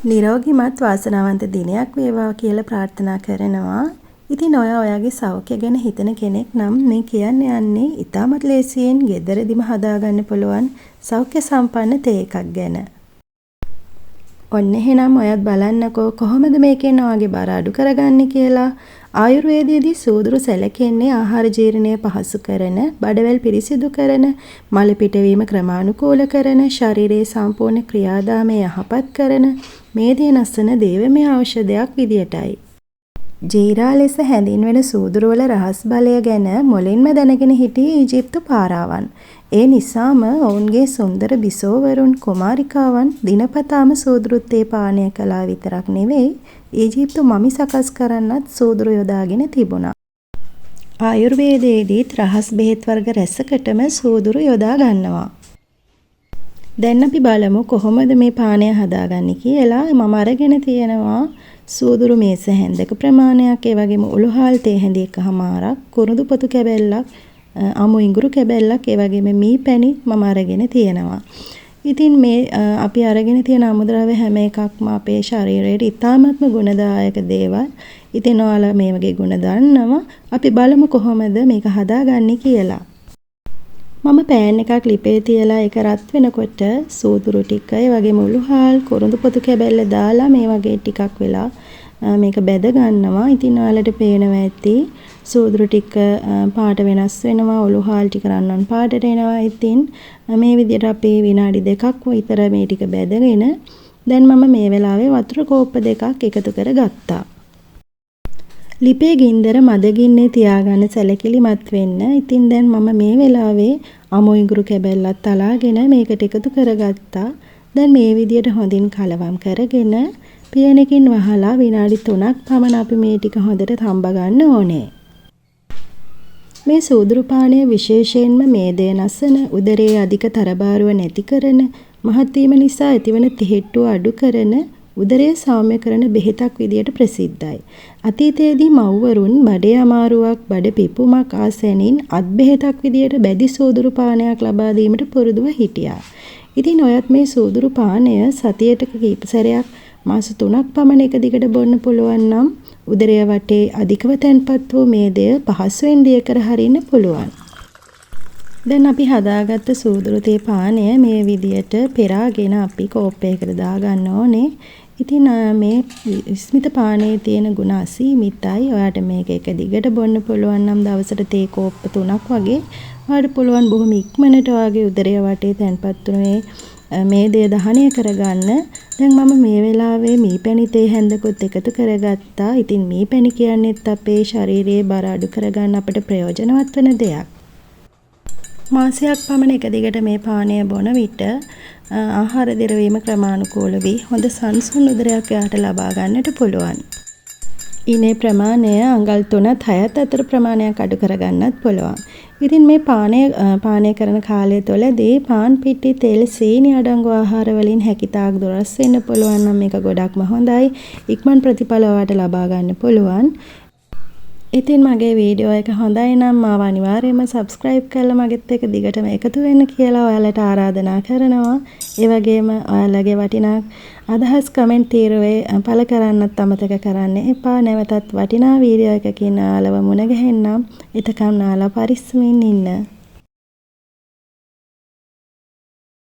නිරෝගිමත් වාසනාවන්ත දිනයක් වේවා කියලා ප්‍රාර්ථනා කරනවා. ඉතින් ඔයාගේ සෞඛ්‍ය ගැන හිතන කෙනෙක් නම් මේ කියන්න යන්නේ ඉතාමත් ලේසියෙන් ගෙදරදිම හදාගන්න පුළුවන් සෞඛ්‍ය සම්පන්න තේ එකක් ගැන. ඔන්න එහෙනම් ඔයත් බලන්නකෝ කොහොමද මේකෙන් ඔයාගේ බර අඩු කරගන්නේ කියලා. ආයුර්වේදයේදී සූදුරු සැලකෙන්නේ ආහාර ජීර්ණය පහසු කරන, බඩවැල් පිරිසිදු කරන, මල පිටවීම ක්‍රමානුකූල කරන, ශරීරයේ සම්පූර්ණ ක්‍රියාදාමය යහපත් කරන මේදේ නසන දේවමය ඖෂධයක් විදියටයි. ජීරා ලෙස හැඳින්වෙන සූදුරු වල රහස් බලය ගැන මුලින්ම දැනගෙන හිටියේ ඊජිප්තු පාරාවන්. ඒ නිසාම ඔවුන්ගේ සුන්දර බිසෝවරුන් කුමාරිකාවන් දිනපතාම සූදුරු තේ පානය කළා විතරක් නෙවෙයි ඊජිප්තු මමි සකස් කරන්නත් සූදුරු යොදාගෙන තිබුණා. ආයුර්වේදයේදීත් රහස් බෙහෙත් වර්ග රැසකටම සූදුරු යොදා ගන්නවා. දැන් අපි බලමු කොහොමද මේ පානය හදාගන්නේ කියලා. මම අරගෙන තියෙනවා සූදුරු මේස හැන්දක ප්‍රමාණයක්, ඒ වගේම උළුහාල් තේ හැඳි එකහමාරක්, කුරුඳු පොතු කැබැල්ලක්, අමු ඉඟුරු කැබැල්ලක්, ඒ වගේම මී පැණි මම අරගෙන තියෙනවා. ඉතින් මේ අපි අරගෙන තියෙන අමුද්‍රව්‍ය හැම එකක්ම අපේ ශරීරයට ඉතාමත්ම ගුණදායක දේවල්. ඉතින් ඔයාලා මේ වගේ ගුණ දන්නවා. අපි බලමු කොහොමද මේක හදාගන්නේ කියලා. මම පෑන් එකක් ලිපේ තියලා ඒක රත් වෙනකොට සූදුරු ටික, ඒ වගේම උළුහාල්, කුරුඳු පොතු කැබැල්ල දාලා මේ වගේ ටිකක් වෙලා මේක බැද ගන්නවා. ඉතින් ඔයාලට පේනවා ඇති සූදුරු ටික පාට වෙනස් වෙනවා, උළුහාල් ටික රන්වන් පාටට එනවා. ඉතින් මේ විදිහට අපි විනාඩි 2ක් විතර මේ ටික බැදගෙන දැන් මම මේ වෙලාවේ වතුර කෝප්ප 2ක් එකතු කරගත්තා. ලිපේ ගින්දර මද ගින්නේ තියාගන්න සැලකිලිමත් වෙන්න. ඉතින් දැන් මම මේ වෙලාවේ අමු ඉඟුරු කැබැල්ලත් අලාගෙන මේකට එකතු කරගත්තා. දැන් මේ විදිහට හොඳින් කලවම් කරගෙන පියනකින් වහලා විනාඩි 3ක් පමණ අපි මේ ටික හොඳට තඹ ගන්න ඕනේ. මේ සූදුරු පානය විශේෂයෙන්ම මේදය නසන, උදරයේ අධික තරබාරුව නැති කරන, මහත් වීම නිසා ඇතිවන තෙහෙට්ටුව අඩු කරන, උදරය සෞම්‍ය කරන බෙහෙතක් විදියට ප්‍රසිද්ධයි. අතීතයේදී මව්වරුන් බඩේ අමාරුවක්, බඩ පිපුමක් ආසෙනින් අත් බෙහෙතක් විදියට බැදි සූදුරු පානයක් ලබා දීමට පුරුදුව හිටියා. ඉතින් ඔයත් මේ සූදුරු පානය සතියට කීප සැරයක් මාස 3ක් පමණ එක දිගට බොන්න පුළුවන් නම් උදරය වටේ අධිකව තැන්පත් වූ මේදය පහසුවෙන් දිය කර හරින්න පුළුවන්. දැන් අපි හදාගත්ත සූදුරු තේ පානය මේ විදියට පෙරාගෙන අපි කෝප්පයකට දාගන්න ඕනේ. ඉතින් මේ ස්මිත පානයේ තියෙන ගුණ අසීමිතයි. ඔයාට මේක එක දිගට බොන්න පුළුවන් නම් දවසට තේ කෝප්ප 3ක් වගේ ඔයාට පුළුවන් බොහොම ඉක්මනට ඔයාගේ උදරය වටේ තැන්පත් වුණේ මේදය දහනය කරගන්න. දැන් මම මේ වෙලාවේ මී පැණි තේ හැන්දකුත් එකතු කරගත්තා. ඉතින් මී පැණි කියන්නේත් අපේ ශරීරයේ බර අඩු කරගන්න අපිට ප්‍රයෝජනවත් වෙන දෙයක්. මාසයක් පමණ එක දිගට මේ පානය බොන විට ආහාර දිරවීම ක්‍රමානුකූල වී හොඳ සංසුන් උදරයක් යාට ලබා ගන්නට පුළුවන්. ඉනේ ප්‍රමාණය අඟල් 3ත් 6ත් අතර ප්‍රමාණයක් අඩු කරගන්නත් පුළුවන්. ඉතින් මේ පානය කරන කාලය තුළදී පාන් පිටි, තෙල්, සීනි අඩංගු ආහාර වලින් හැකිතාක් දුරස් වෙන්න පුළුවන් නම් මේක ගොඩක්ම හොඳයි. ඉක්මන් ප්‍රතිඵල ඔයාලට ලබා ගන්න පුළුවන්. ඉතින් මගේ වීඩියෝ එක හොඳයි නම් මාව අනිවාර්යයෙන්ම subscribe කරලා මගෙත් එක්ක දිගටම එකතු වෙන්න කියලා ඔයාලට ආරාධනා කරනවා. ඒ වගේම ඔයාලගේ වටිනා අදහස් කමෙන්ට් තීරුවේ පළ කරන්නත් අමතක කරන්න එපා. නැවතත් වටිනා වීඩියෝ එකකින් ඔයාලව මුණ ගැහෙන්නම්. එතකම් ඔයාලා පරිස්සමින් ඉන්න.